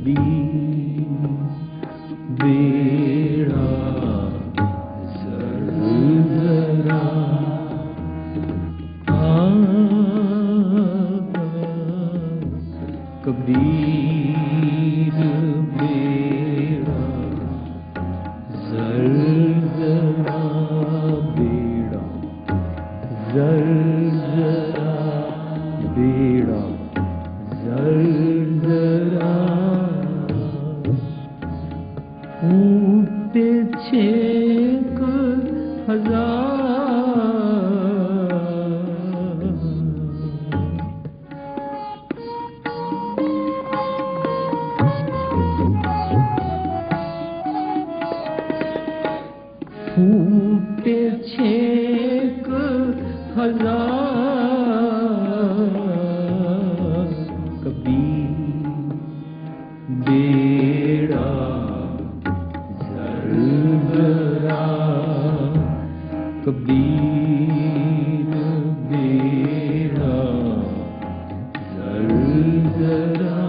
कबीर बेड़ा जरा कबीर बेड़ा जरा बेड़ा जरा बेड़ा जरा फूटे छेक फूटे छेक हजार कबीर बेड़ा जरा कबीर बेड़ा जरा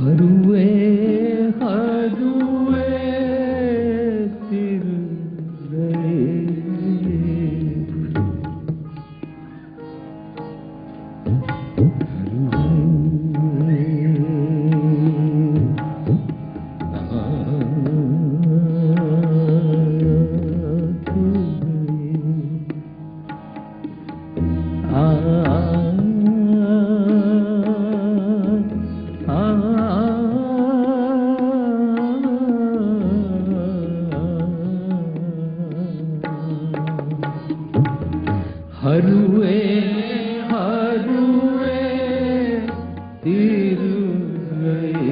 हरुए हरुए तिर गए हरुए हरुए तिर गए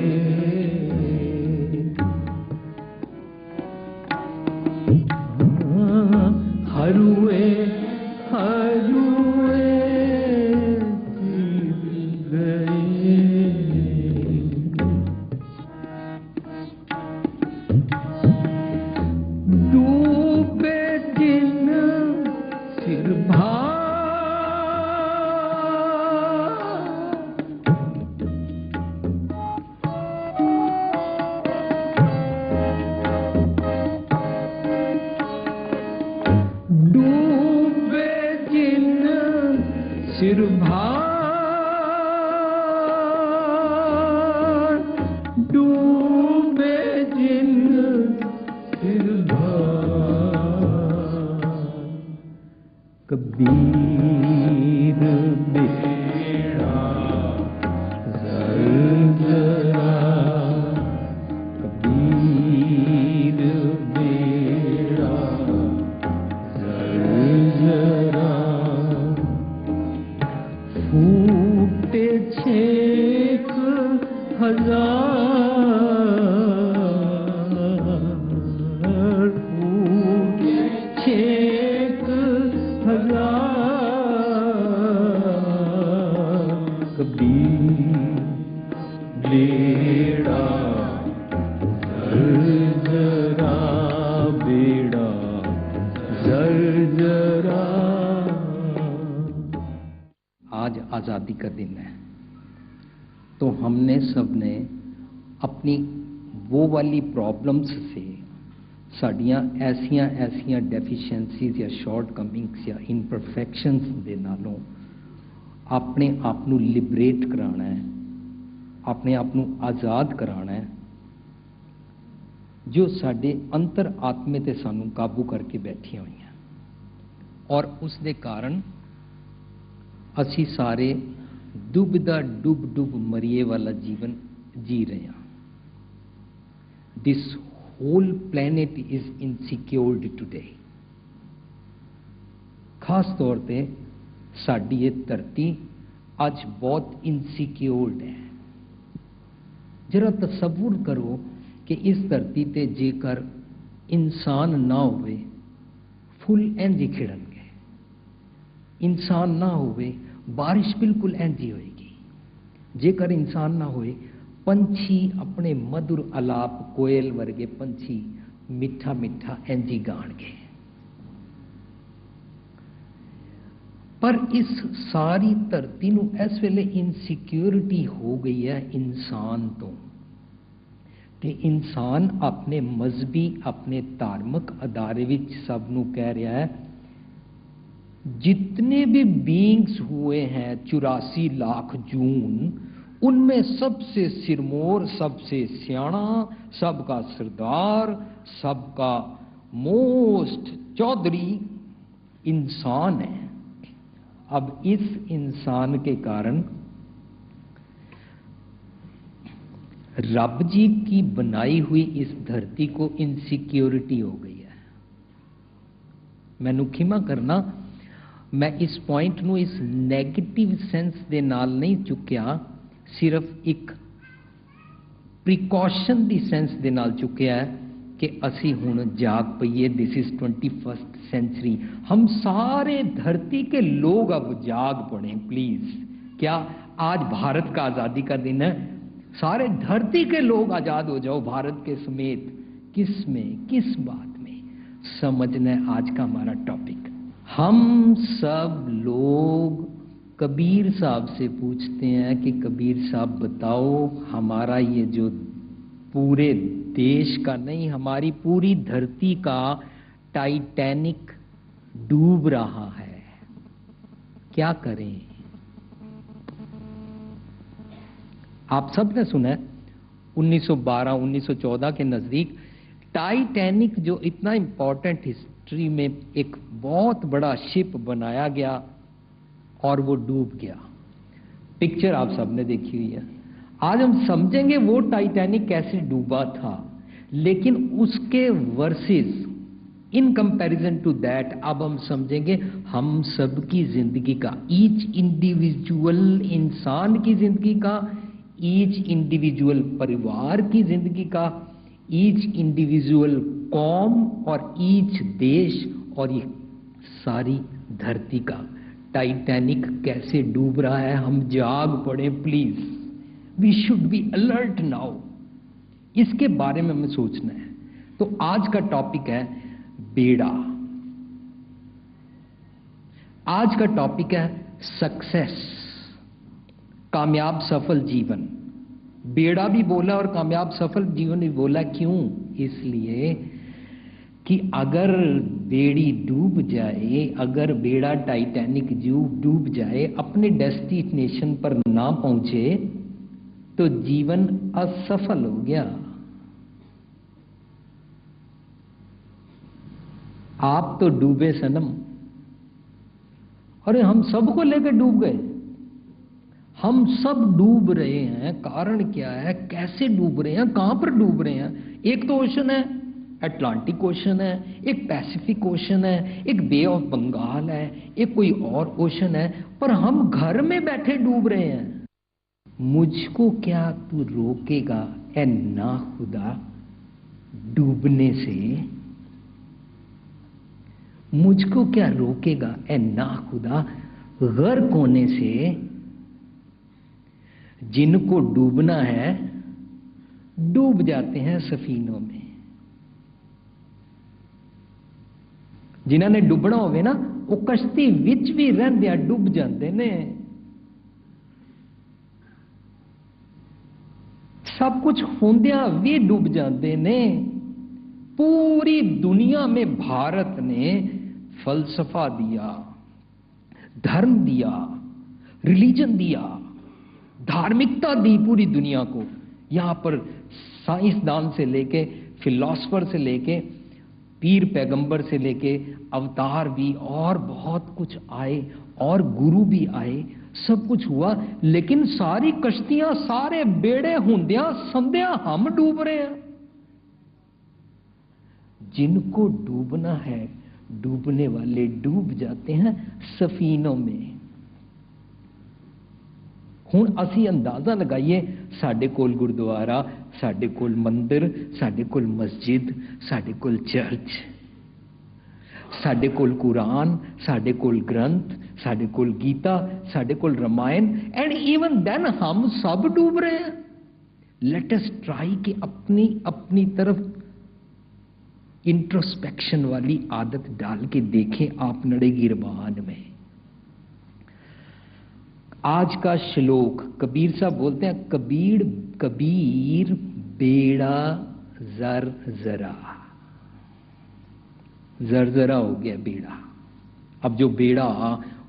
हरुए हरुए तिर गए डूबे दिन सिर डूबे जिन सिर भार डूबे जिन सिर भार कबीर बेड़ा जरा कबीर बेड़ा जरा फूटे छेक हजार फूटे छेक हजार कबीर बेड़ा जरा बेड़ा जरा। आज आज़ादी का दिन है, तो हमने सबने अपनी वो वाली प्रॉब्लम्स से साड़ियाँ ऐसियां डेफिशिएंसीज या शॉर्टकमिंग्स या इनपरफेक्शंस दे नालों अपने आप नू लिबरेट कराना है, अपने आप नू आज़ाद कराना है, जो साडे अंतर आत्मे ते सानू काबू करके बैठियां हुई हैं। और उस दे कारण असी सारे डुबदा डुब डुब मरिए वाला जीवन जी रहे हैं। This whole planet is insecured today. खास तौर पे साडी ये धरती अज बहुत इनसिक्योर्ड है। जरा तसव्वुर करो कि इस धरती ते जेकर इंसान ना होवे फुल इंज खिड़नगे, इंसान ना होवे बारिश बिल्कुल इंज ही होएगी। जेकर इंसान ना होए, पंछी अपने मधुर अलाप कोयल वर्गे पंछी मिठा मिठा इंज ही गाणगे। पर इस सारी धरती नूं इस वेले इनसिक्योरिटी हो गई है इंसान तो, ते इंसान अपने मजहबी अपने धार्मिक अदारे विच सब नूं कह रहा है, जितने भी बीइंग्स हुए हैं 84 लाख जून, उनमें सबसे सिरमौर, सबसे सियाणा, सबका सरदार, सबका मोस्ट चौधरी इंसान है। अब इस इंसान के कारण रब जी की बनाई हुई इस धरती को इनसिक्योरिटी हो गई है। मैनू खिमा करना, मैं इस पॉइंट नू इस नैगेटिव सेंस दे नाल नहीं चुकिया, सिर्फ एक प्रिकॉशन दी सेंस दे नाल चुकिया है कि असी हुण जाग पईए। This is 21st century. हम सारे धरती के लोग अब जाग पड़े प्लीज। क्या आज भारत का आजादी का दिन है? सारे धरती के लोग आजाद हो जाओ भारत के समेत। किस में, किस बात में? समझना है आज का हमारा टॉपिक। हम सब लोग कबीर साहब से पूछते हैं कि कबीर साहब बताओ, हमारा ये जो पूरे देश का नहीं, हमारी पूरी धरती का टाइटैनिक डूब रहा है, क्या करें? आप सब ने सुना है 1912-1914 के नजदीक टाइटैनिक, जो इतना इंपॉर्टेंट हिस्ट्री में एक बहुत बड़ा शिप बनाया गया और वो डूब गया। पिक्चर आप सब ने देखी हुई है। आज हम समझेंगे वो टाइटैनिक कैसे डूबा था, लेकिन उसके versus in comparison to that अब हम समझेंगे हम सब की जिंदगी का, ईच इंडिविजुअल इंसान की जिंदगी का, ईच इंडिविजुअल परिवार की जिंदगी का, ईच इंडिविजुअल कौम और ईच देश और ये सारी धरती का टाइटैनिक कैसे डूब रहा है। हम जाग पड़े please, we should be alert now. इसके बारे में हमें सोचना है। तो आज का टॉपिक है बेड़ा। आज का टॉपिक है सक्सेस, कामयाब सफल जीवन। बेड़ा भी बोला और कामयाब सफल जीवन भी बोला। क्यों? इसलिए कि अगर बेड़ी डूब जाए, अगर बेड़ा टाइटैनिक डूब जाए, अपने डेस्टिनेशन पर ना पहुंचे, तो जीवन असफल हो गया। आप तो डूबे सनम। अरे हम सबको लेकर डूब गए। हम सब डूब रहे हैं। कारण क्या है? कैसे डूब रहे हैं? कहां पर डूब रहे हैं? एक तो ओशन है, अटलांटिक ओशन है, एक पैसिफिक ओशन है, एक बे ऑफ बंगाल है, एक कोई और ओशन है, पर हम घर में बैठे डूब रहे हैं। मुझको क्या तू रोकेगा ए ना खुदा डूबने से? मुझको क्या रोकेगा ए ना खुदा गर्क होने से? जिनको डूबना है डूब जाते हैं सफीनों में। जिन्होंने डूबना होवे ना, वो कश्ती विच भी रहंदिया डूब जाते ने। सब कुछ होंदिया भी डूब जाते ने। पूरी दुनिया में भारत ने फलसफा दिया, धर्म दिया, रिलीजन दिया, धार्मिकता दी पूरी दुनिया को। यहां पर साइंसदान से लेके, फिलॉसफर से लेके, पीर पैगंबर से लेके अवतार भी और बहुत कुछ आए और गुरु भी आए, सब कुछ हुआ। लेकिन सारी कश्तियां, सारे बेड़े होंदिया संध्या हम डूब रहे हैं। जिनको डूबना है, डूबने वाले डूब जाते हैं सफीनों में। हुण असी अंदाजा लगाइए, साडे कोल गुरुद्वारा, साडे कोल मंदिर, साडे कोल मस्जिद, साडे कोल चर्च, साडे कोल कुरान, साडे कोल ग्रंथ, साढ़े कोल गीता, साढ़े कोल रामायण, एंड इवन देन हम सब डूब रहे हैं। लेट अस ट्राई कि अपनी अपनी तरफ इंट्रोस्पेक्शन वाली आदत डाल के देखें, आप नड़े गिरबान में। आज का श्लोक कबीर साहब बोलते हैं, कबीर बेड़ा जरा जरा हो गया बेड़ा। अब जो बेड़ा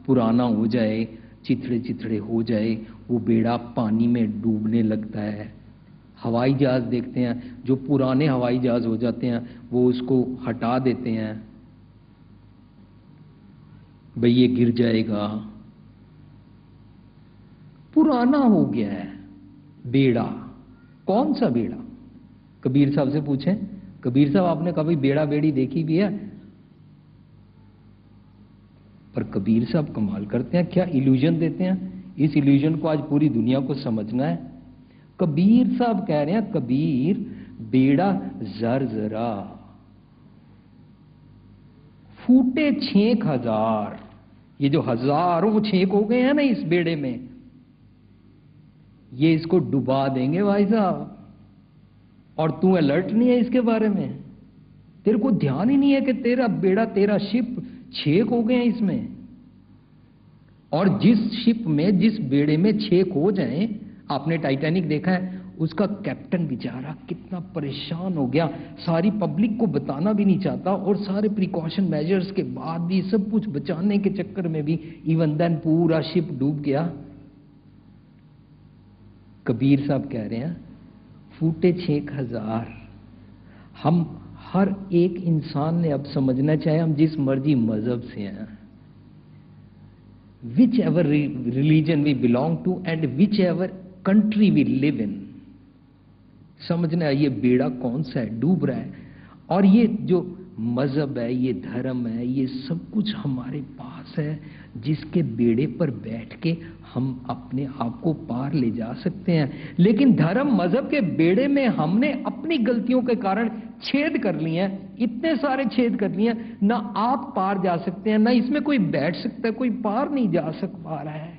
पुराना हो जाए, चिथड़े चिथड़े हो जाए, वो बेड़ा पानी में डूबने लगता है। हवाई जहाज देखते हैं, जो पुराने हवाई जहाज हो जाते हैं वो उसको हटा देते हैं, भाई ये गिर जाएगा, पुराना हो गया है बेड़ा। कौन सा बेड़ा? कबीर साहब से पूछें। कबीर साहब आपने कभी बेड़ा बेड़ी देखी भी है? पर कबीर साहब कमाल करते हैं, क्या इल्यूजन देते हैं। इस इल्यूजन को आज पूरी दुनिया को समझना है। कबीर साहब कह रहे हैं, कबीर बेड़ा जरा फूटे 6,000। ये जो हजारों छेक हो गए हैं ना इस बेड़े में, ये इसको डुबा देंगे भाई साहब। और तू अलर्ट नहीं है इसके बारे में, तेरे को ध्यान ही नहीं है कि तेरा बेड़ा, तेरा शिप छेक हो गए हैं इसमें। और जिस शिप में, जिस बेड़े में छेक हो जाएं, आपने टाइटैनिक देखा है, उसका कैप्टन बेचारा कितना परेशान हो गया, सारी पब्लिक को बताना भी नहीं चाहता, और सारे प्रिकॉशन मेजर्स के बाद भी, सब कुछ बचाने के चक्कर में भी, इवन देन पूरा शिप डूब गया। कबीर साहब कह रहे हैं फूटे 6,000। हम हर एक इंसान ने अब समझना, चाहे हम जिस मर्जी मजहब से हैं, whichever religion we belong to and whichever country we live in, समझना है ये बेड़ा कौन सा है, डूब रहा है। और ये जो मजहब है, ये धर्म है, ये सब कुछ हमारे पास है, जिसके बेड़े पर बैठ के हम अपने आप को पार ले जा सकते हैं। लेकिन धर्म मजहब के बेड़े में हमने अपनी गलतियों के कारण छेद कर लिए हैं, इतने सारे छेद कर लिए हैं, ना आप पार जा सकते हैं, ना इसमें कोई बैठ सकता है, कोई पार नहीं जा पा रहा है,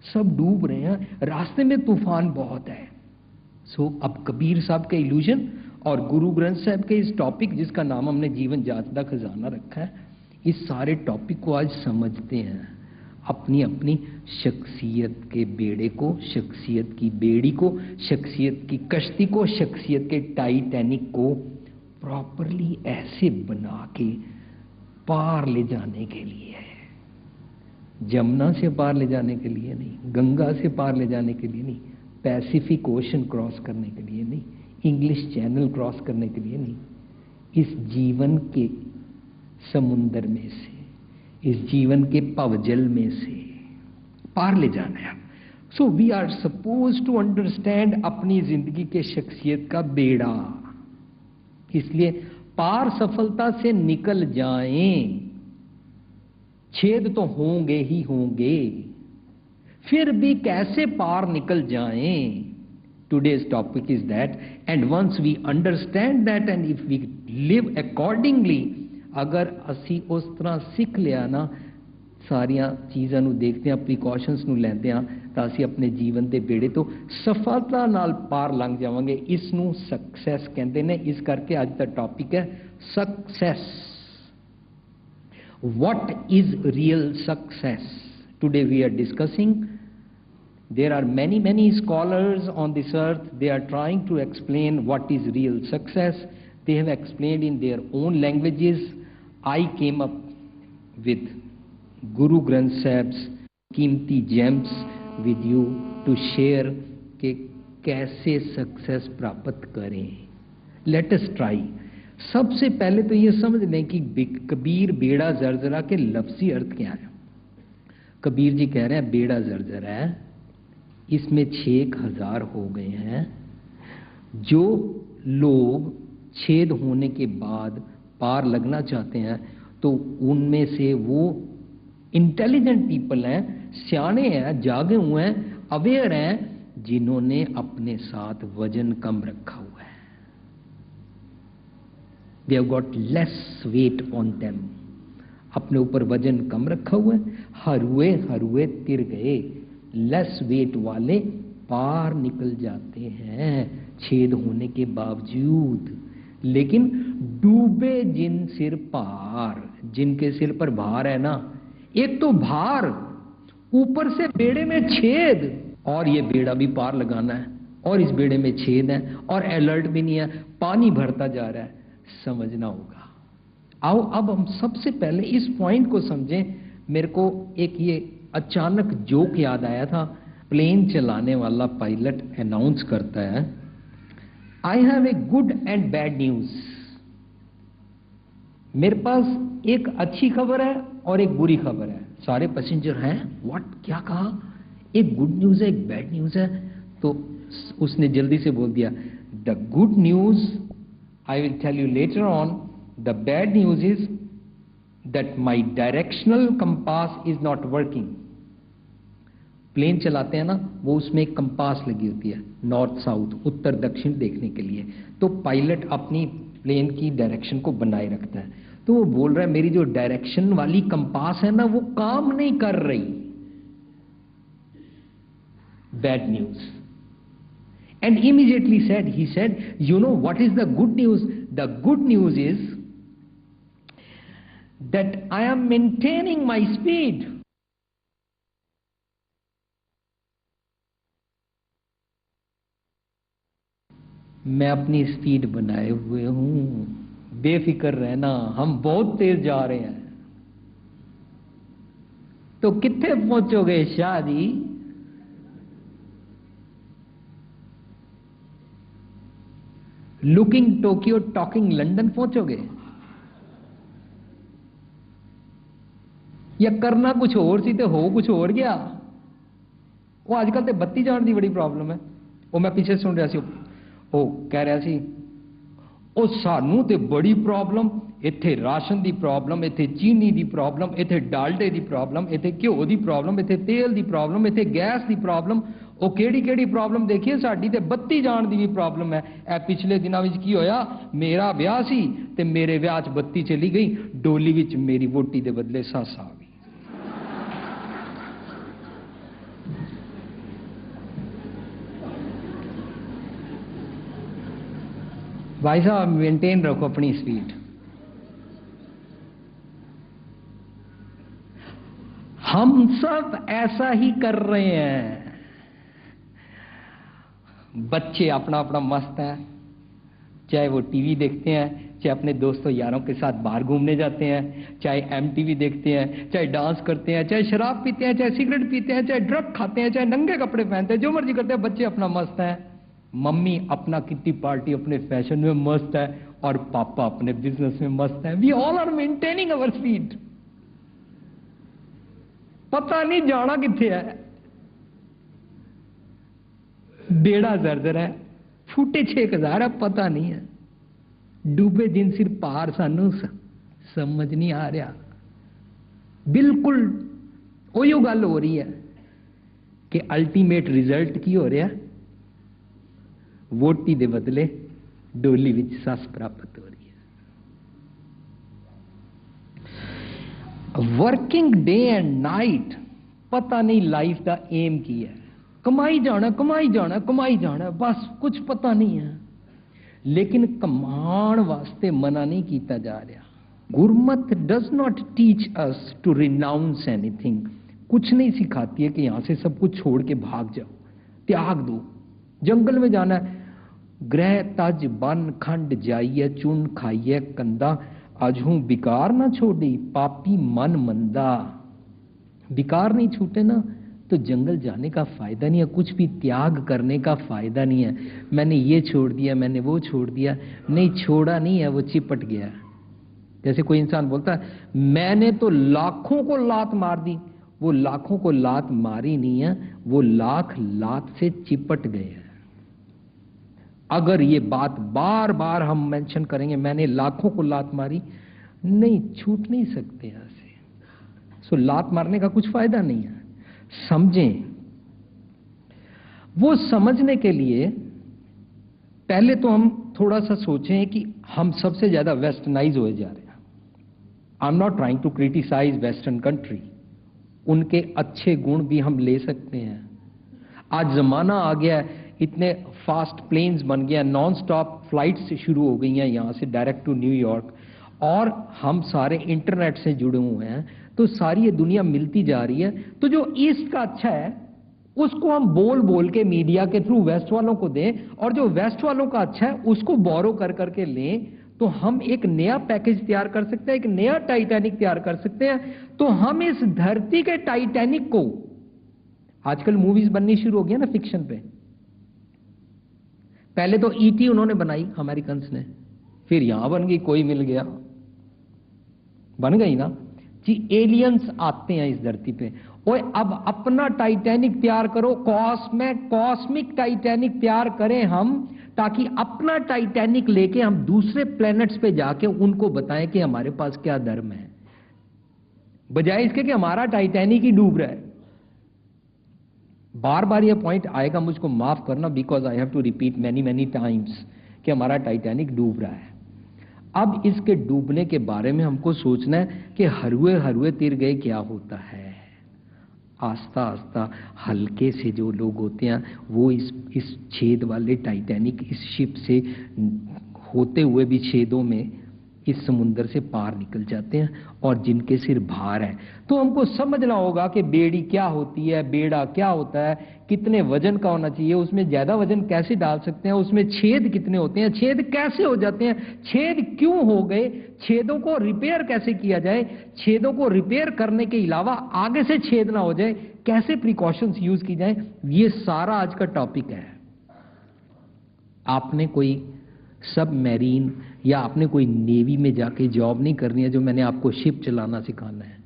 सब डूब रहे हैं, रास्ते में तूफान बहुत है। अब कबीर साहब के इल्यूजन और गुरु ग्रंथ साहब के इस टॉपिक, जिसका नाम हमने जीवन जाचता खजाना रखा है, इस सारे टॉपिक को आज समझते हैं, अपनी अपनी शख्सियत के बेड़े को, शख्सियत की बेड़ी को, शख्सियत की कश्ती को, शख्सियत के टाइटैनिक को प्रॉपरली ऐसे बना के पार ले जाने के लिए है। जमुना से पार ले जाने के लिए नहीं, गंगा से पार ले जाने के लिए नहीं, पैसिफिक ओशन क्रॉस करने के लिए नहीं, इंग्लिश चैनल क्रॉस करने के लिए नहीं, इस जीवन के समुंदर में से, इस जीवन के पवजल में से पार ले जाना है। So we are suppose to understand अपनी जिंदगी के शख्सियत का बेड़ा। इसलिए पार सफलता से निकल जाएं, छेद तो होंगे ही होंगे, फिर भी कैसे पार निकल जाएं। Today's topic is that, and once we understand that and if we live accordingly, अगर असी उस तरह सीख लिया ना, सारिया चीज़ों ਨੂੰ देखते हैं, प्रिकॉशनस ਨੂੰ ਲੈਂਦੇ ਹਾਂ, ਤਾਂ ਅਸੀਂ ਆਪਣੇ ਜੀਵਨ ਦੇ ਬੇੜੇ ਤੋਂ ਸਫਲਤਾ ਨਾਲ ਪਾਰ ਲੰਘ ਜਾਵਾਂਗੇ। ਇਸ ਨੂੰ ਸਕਸੈਸ ਕਹਿੰਦੇ ਨੇ। ਇਸ ਕਰਕੇ ਅੱਜ ਦਾ ਟੌਪਿਕ ਹੈ success. What is real success? Today we are discussing. There are many scholars on this earth. They are trying to explain what is real success. They have explained in their own languages. I came up with Guru Granth Sahib's कीमती gems with you to share कि कैसे success प्राप्त करें। Let us try. सबसे पहले तो ये समझ लें कि कबीर बेड़ा जर्जरा के लफ्जी अर्थ क्या है। कबीर जी कह रहे हैं बेड़ा जर्जरा है, इसमें 6,000 हो गए हैं। जो लोग छेद होने के बाद पार लगना चाहते हैं, तो उनमें से वो इंटेलिजेंट पीपल हैं, सियाने हैं, जागे हुए हैं, अवेयर हैं, जिन्होंने अपने साथ वजन कम रखा हुआ है। They have got less weight on them. अपने ऊपर वजन कम रखा हुआ है, हरूले हरूले तिर गए, लेस वेट वाले पार निकल जाते हैं छेद होने के बावजूद। लेकिन डूबे जिन सिर पार, जिनके सिर पर भार है ना, एक तो भार, ऊपर से बेड़े में छेद, और ये बेड़ा भी पार लगाना है, और इस बेड़े में छेद है, और अलर्ट भी नहीं है, पानी भरता जा रहा है, समझना होगा। आओ अब हम सबसे पहले इस पॉइंट को समझें। मेरे को एक ये अचानक जोक याद आया था। प्लेन चलाने वाला पायलट अनाउंस करता है, I have a good and bad news. मेरे पास एक अच्छी खबर है और एक बुरी खबर है। सारे पैसेंजर हैं, व्हाट, क्या कहा? एक गुड न्यूज है, एक बैड न्यूज है। तो उसने जल्दी से बोल दिया, the good news I will tell you later on, the bad news is that my directional compass is not working. Plane चलाते हैं ना, वो उसमें एक कंपास लगी होती है, नॉर्थ साउथ, उत्तर दक्षिण देखने के लिए। तो पायलट अपनी प्लेन की डायरेक्शन को बनाए रखता है। तो वो बोल रहा है, मेरी जो डायरेक्शन वाली कंपास है ना, वो काम नहीं कर रही। Bad news. And immediately said, he said, you know what is the good news? The good news is that I am maintaining my speed. मैं अपनी स्पीड बनाए हुए हूं, बेफिक्र रहना, हम बहुत तेज जा रहे हैं। तो कितने पहुंचोगे Shah ji? Looking Tokyo talking London पहुंचोगे? या करना कुछ और सी ते हो कुछ और गया? वो आजकल ते बत्ती जान दी बड़ी प्रॉब्लम है। वो मैं पीछे सुन रहा सी, ਉਹ ਕਹਿ ਰਿਹਾ ਸੀ, ਉਹ ਸਾਨੂੰ ਤੇ ਬੜੀ ਪ੍ਰੋਬਲਮ, ਇੱਥੇ ਰਾਸ਼ਨ ਦੀ ਪ੍ਰੋਬਲਮ, ਇੱਥੇ ਚੀਨੀ ਦੀ ਪ੍ਰੋਬਲਮ, ਇੱਥੇ ਡਾਲਡੇ ਦੀ ਪ੍ਰੋਬਲਮ, ਇੱਥੇ ਘਿਓ ਦੀ ਪ੍ਰੋਬਲਮ, ਇੱਥੇ ਤੇਲ ਦੀ ਪ੍ਰੋਬਲਮ, ਇੱਥੇ ਗੈਸ ਦੀ ਪ੍ਰੋਬਲਮ। ਉਹ ਕਿਹੜੀ ਕਿਹੜੀ ਪ੍ਰੋਬਲਮ ਦੇਖੀਏ, ਸਾਡੀ ਤੇ ਬੱਤੀ ਜਾਣ ਦੀ ਵੀ ਪ੍ਰੋਬਲਮ ਹੈ। ਇਹ ਪਿਛਲੇ ਦਿਨਾਂ ਵਿੱਚ ਕੀ ਹੋਇਆ, ਮੇਰਾ ਵਿਆਹ ਸੀ ਤੇ ਮੇਰੇ ਵਿਆਹ 'ਚ ਬੱਤੀ ਚਲੀ ਗਈ, ਡੋਲੀ ਵਿੱਚ ਮੇਰੀ ਵੋਟੀ ਦੇ ਬਦਲੇ ਸੱਸ ਆ ਗਈ। भाई साहब मेंटेन रखो अपनी स्पीड। हम सब ऐसा ही कर रहे हैं। बच्चे अपना अपना मस्त है, चाहे वो टीवी देखते हैं, चाहे अपने दोस्तों यारों के साथ बाहर घूमने जाते हैं, चाहे एमटीवी देखते हैं, चाहे डांस करते हैं, चाहे शराब पीते हैं, चाहे सिगरेट पीते हैं, चाहे ड्रग खाते हैं, चाहे नंगे कपड़े पहनते हैं, जो मर्जी करते हैं, बच्चे अपना मस्त है। मम्मी अपना किट्टी पार्टी अपने फैशन में मस्त है, और पापा अपने बिजनेस में मस्त है। We all are maintaining our speed. पता नहीं जाना किथे है, बेड़ा जर्जर है, फूटे 6000 है, पता नहीं है। डूबे जिन सिर पार, सानू समझ नहीं आ रहा। बिल्कुल ओयो गल हो रही है कि अल्टीमेट रिजल्ट की हो रहा है, वोटी दे बदले डोली विच सस प्राप्त हो रही है। वर्किंग डे एंड नाइट, पता नहीं लाइफ का एम की है। कमाई जाना, कमाई जाना, कमाई जाना, बस कुछ पता नहीं है। लेकिन कमान वास्ते मना नहीं किया जा रहा। Gurmat does not teach us to renounce anything. कुछ नहीं सिखाती है कि यहां से सब कुछ छोड़ के भाग जाओ, त्याग दो। जंगल में जाना है, ग्रह तज बन खंड जाइए, चुन खाइए कंदा, अजहू बिकार ना छोड़ी, पापी मन मंदा। बिकार नहीं छूटे ना तो जंगल जाने का फायदा नहीं है, कुछ भी त्याग करने का फायदा नहीं है। मैंने ये छोड़ दिया, मैंने वो छोड़ दिया, नहीं छोड़ा नहीं है, वो चिपट गया। जैसे कोई इंसान बोलता है, मैंने तो लाखों को लात मार दी, वो लाखों को लात मारी नहीं है, वो लाख लात से चिपट गए हैं। अगर ये बात बार बार हम मेंशन करेंगे, मैंने लाखों को लात मारी, नहीं, छूट नहीं सकते यहां से। सो लात मारने का कुछ फायदा नहीं है। समझें, वो समझने के लिए पहले तो हम थोड़ा सा सोचें कि हम सबसे ज्यादा वेस्टर्नाइज हो जा रहे हैं। I am not trying to criticise western country, उनके अच्छे गुण भी हम ले सकते हैं। आज जमाना आ गया है, इतने फास्ट प्लेन्स बन गया, नॉन स्टॉप फ्लाइट्स शुरू हो गई हैं यहाँ से डायरेक्ट टू न्यूयॉर्क, और हम सारे इंटरनेट से जुड़े हुए हैं, तो सारी ये दुनिया मिलती जा रही है। तो जो ईस्ट का अच्छा है उसको हम बोल बोल के मीडिया के थ्रू वेस्ट वालों को दें, और जो वेस्ट वालों का अच्छा है उसको बोरो कर करके लें, तो हम एक नया पैकेज तैयार कर सकते हैं, एक नया टाइटैनिक तैयार कर सकते हैं। तो हम इस धरती के टाइटैनिक को, आजकल मूवीज बननी शुरू हो गई है ना फिक्शन पे, पहले तो ईटी उन्होंने बनाई अमेरिकन्स ने, फिर यहां बन गई, कोई मिल गया, बन गई ना जी। एलियंस आते हैं इस धरती पे, ओए अब अपना टाइटैनिक तैयार करो, कॉस्मिक टाइटैनिक तैयार करें हम, ताकि अपना टाइटैनिक लेके हम दूसरे प्लैनेट्स पे जाके उनको बताएं कि हमारे पास क्या धर्म है, बजाय इसके कि हमारा टाइटैनिक ही डूब रहा है। बार बार ये पॉइंट आएगा, मुझको माफ करना, because I have to repeat many times कि हमारा टाइटैनिक डूब रहा है। अब इसके डूबने के बारे में हमको सोचना है कि हरुए हरुए तिर गए क्या होता है। आस्ता आस्ता हल्के से जो लोग होते हैं वो इस छेद वाले टाइटैनिक इस शिप से होते हुए भी छेदों में इस समुंदर से पार निकल जाते हैं, और जिनके सिर भार है। तो हमको समझना होगा कि बेड़ी क्या होती है, बेड़ा क्या होता है, कितने वजन का होना चाहिए, उसमें ज्यादा वजन कैसे डाल सकते हैं, उसमें छेद कितने होते हैं, छेद कैसे हो जाते हैं, छेद क्यों हो गए, छेदों को रिपेयर कैसे किया जाए, छेदों को रिपेयर करने के अलावा आगे से छेद ना हो जाए, कैसे प्रिकॉशंस यूज की जाए, ये सारा आज का टॉपिक है। आपने कोई सब मैरीन या आपने कोई नेवी में जाके जॉब नहीं करनी है जो मैंने आपको शिप चलाना सिखाना है,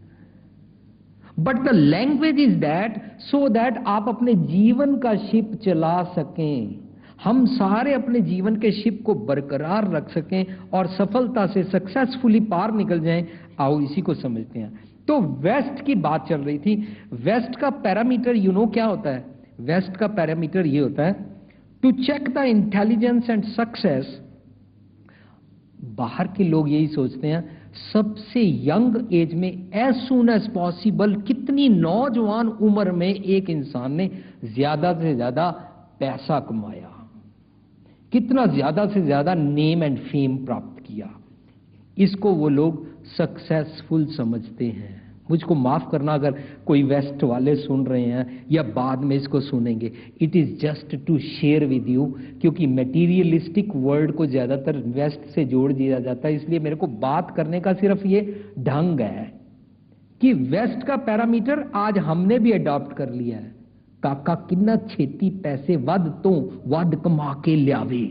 but the language is that so that आप अपने जीवन का शिप चला सकें, हम सारे अपने जीवन के शिप को बरकरार रख सकें और सफलता से सक्सेसफुली पार निकल जाएं। आओ इसी को समझते हैं। तो वेस्ट की बात चल रही थी। वेस्ट का पैरामीटर क्या होता है? वेस्ट का पैरामीटर ये होता है to check the intelligence and success. बाहर के लोग यही सोचते हैं सबसे यंग एज में, एज सून एज पॉसिबल, कितनी नौजवान उम्र में एक इंसान ने ज्यादा से ज्यादा पैसा कमाया, कितना ज्यादा से ज्यादा नेम एंड फेम प्राप्त किया, इसको वो लोग सक्सेसफुल समझते हैं। मुझको माफ करना अगर कोई वेस्ट वाले सुन रहे हैं या बाद में इसको सुनेंगे, it is just to share with you, क्योंकि मटेरियलिस्टिक वर्ल्ड को ज्यादातर वेस्ट से जोड़ दिया जाता है, इसलिए मेरे को बात करने का सिर्फ ये ढंग है कि वेस्ट का पैरामीटर आज हमने भी अडॉप्ट कर लिया है। काका किन्ना छेती पैसे वध तो वध कमा के लियावे,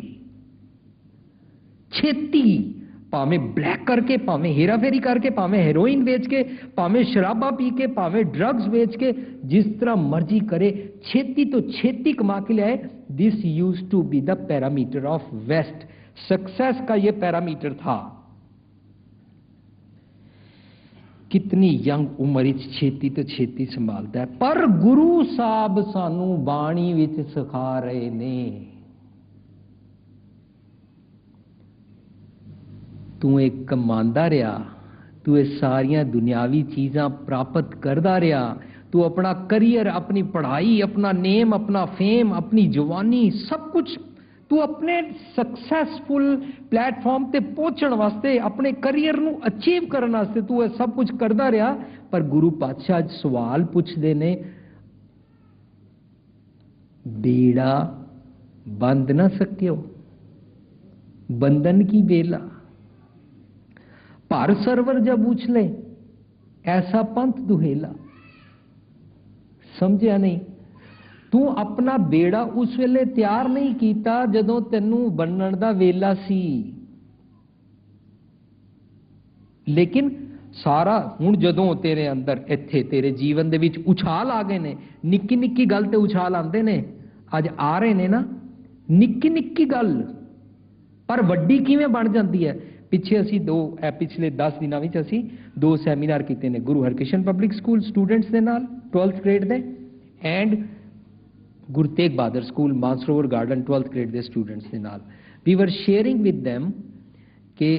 छेती, पावे ब्लैक करके, पावे हेरा फेरी करके, पावे हेरोइन बेच के, पावे शराबा पी के, पावे ड्रग्स बेच के, जिस तरह मर्जी करे, छेती तो छेती कमा के ले आए। This used to be the parameter of west. Success का ये पैरामीटर था। कितनी यंग उम्र छेती तो छेती संभालता है, पर गुरु साहब सानू बाणी विच सिखा रहे ने, तू एक कमांदा रहा, तू ये सारियां दुनियावी चीजां प्राप्त करदा रहा, तू अपना करियर, अपनी पढ़ाई, अपना नेम, अपना फेम, अपनी जवानी, सब कुछ तू अपने सक्सेसफुल प्लेटफॉर्म ते पहुंचण वास्ते, अपने करियर नू अचीव करने वास्ते तू ये सब कुछ करदा रहा। पर गुरु पातशाह सवाल पूछदे ने, बेड़ा बंद ना सकियो, बंधन की बेला, पर सरवर जब उछले ऐसा पंथ दुहेला। समझिया नहीं? तू अपना बेड़ा उस वेले तैयार नहीं कीता जदों तेनू बनण दा वेला सी, लेकिन सारा हुण जदों तेरे अंदर इत्थे तेरे जीवन दे विच उछाल आ गए ने, निक्की निक्की गल ते उछाल आंदे ने, अज आ रहे ने ना, निक्की निक्की गल पर वड्डी किवें बन जांदी है। पिछे असी पिछले 10 दिनों में असी 2 सैमीनार किए ने, गुरु हरकृष्ण पब्लिक स्कूल स्टूडेंट्स के नाल 12th ग्रेड दे, and Guru Tegh Bahadur school Mansarovar garden 12th grade दे स्टूडेंट्स के नाल। We were sharing with them कि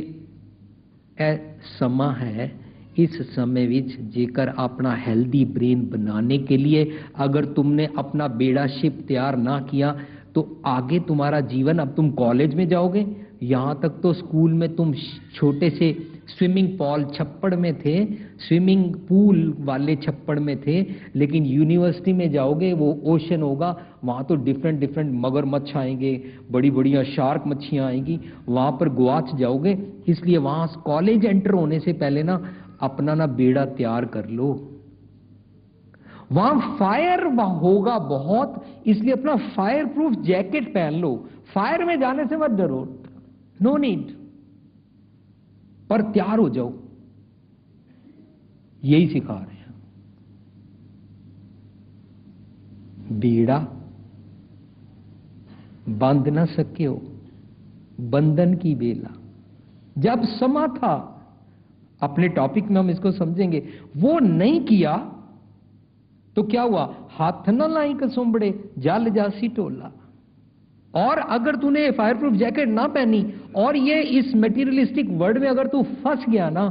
ए समा है इस समय विच जेकर अपना हेल्दी ब्रेन बनाने के लिए अगर तुमने अपना बेड़ा शिप तैयार ना किया तो आगे तुम्हारा जीवन, अब तुम कॉलेज में जाओगे, यहाँ तक तो स्कूल में तुम छोटे से स्विमिंग पूल छप्पड़ में थे, स्विमिंग पूल वाले छप्पड़ में थे, लेकिन यूनिवर्सिटी में जाओगे वो ओशन होगा, वहाँ तो डिफरेंट डिफरेंट मगरमच्छ आएंगे, बड़ी बढ़िया शार्क मच्छियाँ आएंगी, वहाँ पर गुआच जाओगे। इसलिए वहाँ कॉलेज एंटर होने से पहले ना अपना ना बेड़ा तैयार कर लो। वहां फायर होगा बहुत, इसलिए अपना फायर प्रूफ जैकेट पहन लो। फायर में जाने से मत डरो, नो नीड, पर तैयार हो जाओ। यही सिखा रहे हैं। बेड़ा बांध ना सके हो, बंधन की बेला। जब समा था, अपने टॉपिक में हम इसको समझेंगे, वो नहीं किया तो क्या हुआ? हाथ न लाई कसुंबड़े जल जासी टोला। और अगर तूने फायर प्रूफ जैकेट ना पहनी और ये इस मटेरियलिस्टिक वर्ल्ड में अगर तू फंस गया ना,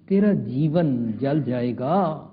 तेरा जीवन जल जाएगा।